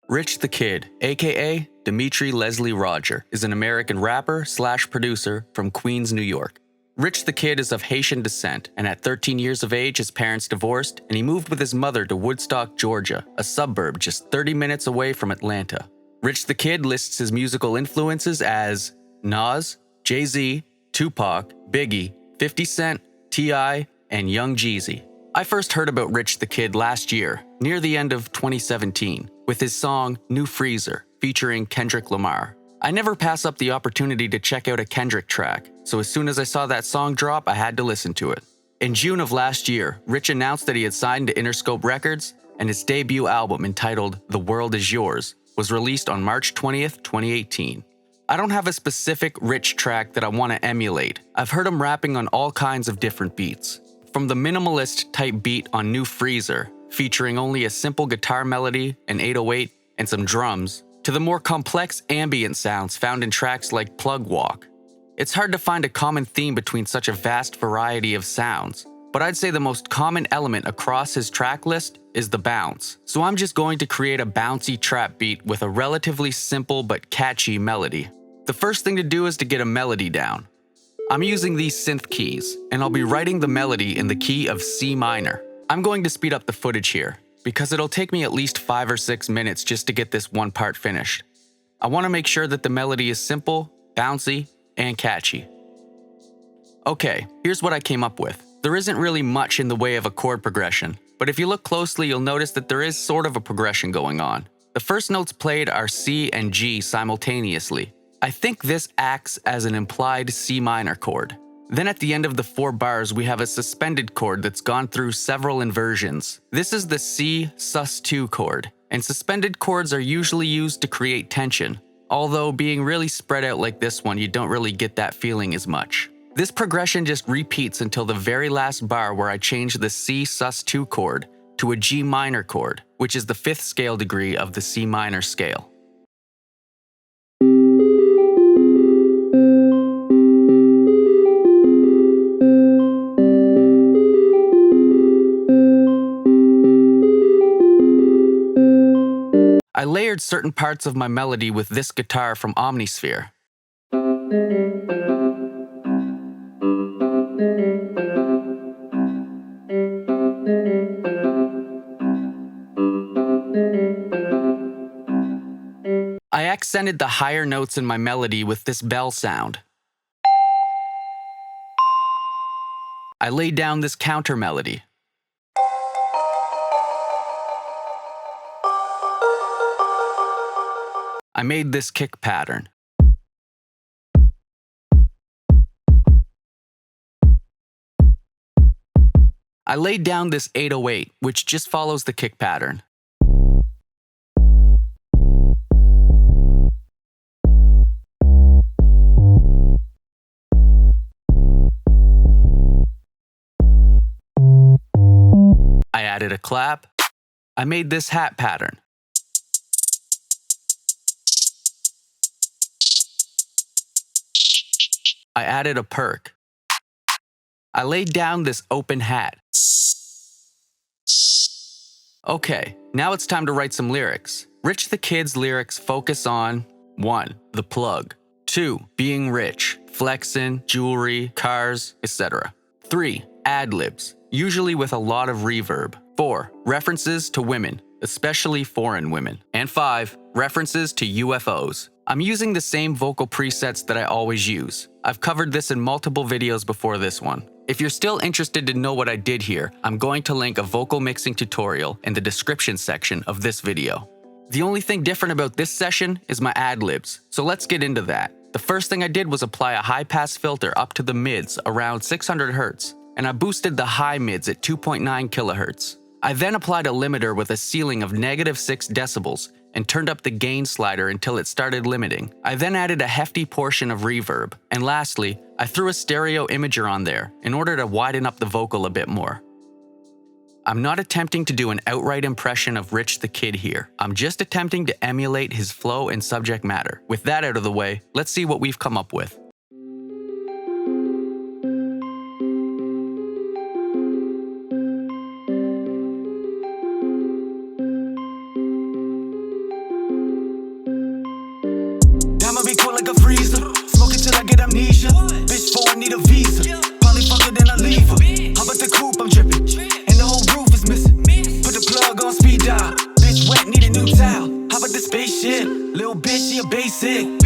Rich the Kid, aka Dimitri Leslie Roger, is an American rapper/producer from Queens, New York. Rich the Kid is of Haitian descent, and at 13 years of age, his parents divorced, and he moved with his mother to Woodstock, Georgia, a suburb just 30 minutes away from Atlanta. Rich the Kid lists his musical influences as Nas, Jay-Z, Tupac, Biggie, 50 Cent, T.I., and Young Jeezy. I first heard about Rich the Kid last year, near the end of 2017, with his song New Freezer, featuring Kendrick Lamar. I never pass up the opportunity to check out a Kendrick track, so as soon as I saw that song drop, I had to listen to it. In June of last year, Rich announced that he had signed to Interscope Records, and his debut album entitled The World Is Yours was released on March 20th, 2018. I don't have a specific Rich track that I want to emulate. I've heard him rapping on all kinds of different beats. From the minimalist type beat on New Freezer, featuring only a simple guitar melody, an 808, and some drums, to the more complex ambient sounds found in tracks like Plug Walk. It's hard to find a common theme between such a vast variety of sounds, but I'd say the most common element across his track list is the bounce. So I'm just going to create a bouncy trap beat with a relatively simple but catchy melody. The first thing to do is to get a melody down. I'm using these synth keys, and I'll be writing the melody in the key of C minor. I'm going to speed up the footage here, because it'll take me at least 5 or 6 minutes just to get this one part finished. I want to make sure that the melody is simple, bouncy, and catchy. Okay, here's what I came up with. There isn't really much in the way of a chord progression, but if you look closely, you'll notice that there is sort of a progression going on. The first notes played are C and G simultaneously. I think this acts as an implied C minor chord. Then at the end of the 4 bars, we have a suspended chord that's gone through several inversions. This is the C sus2 chord, and suspended chords are usually used to create tension. Although being really spread out like this one, you don't really get that feeling as much. This progression just repeats until the very last bar where I change the C sus2 chord to a G minor chord, which is the 5th scale degree of the C minor scale. I layered certain parts of my melody with this guitar from Omnisphere. I accented the higher notes in my melody with this bell sound. I laid down this counter melody. I made this kick pattern. I laid down this 808, which just follows the kick pattern. I added a clap. I made this hat pattern. I added a perk. I laid down this open hat. Okay, now it's time to write some lyrics. Rich the Kid's lyrics focus on 1. The plug. 2. Being rich, flexin', jewelry, cars, etc. 3. Ad-libs, usually with a lot of reverb. 4. References to women, especially foreign women. And 5. References to UFOs. I'm using the same vocal presets that I always use. I've covered this in multiple videos before this one. If you're still interested to know what I did here, I'm going to link a vocal mixing tutorial in the description section of this video. The only thing different about this session is my ad-libs, so let's get into that. The first thing I did was apply a high-pass filter up to the mids around 600 Hz, and I boosted the high mids at 2.9 kHz. I then applied a limiter with a ceiling of -6 decibels and turned up the gain slider until it started limiting. I then added a hefty portion of reverb, and lastly, I threw a stereo imager on there in order to widen up the vocal a bit more. I'm not attempting to do an outright impression of Rich the Kid here. I'm just attempting to emulate his flow and subject matter. With that out of the way, let's see what we've come up with. be cold like a freezer. Smoke it till I get amnesia. Bitch, for I need a visa. Probably fuck her, then I leave her. How about the coupe, I'm dripping. And the whole roof is missing. Put the plug on speed dial. Bitch wet, need a new towel. How about the spaceship? Little bitch, she a basic.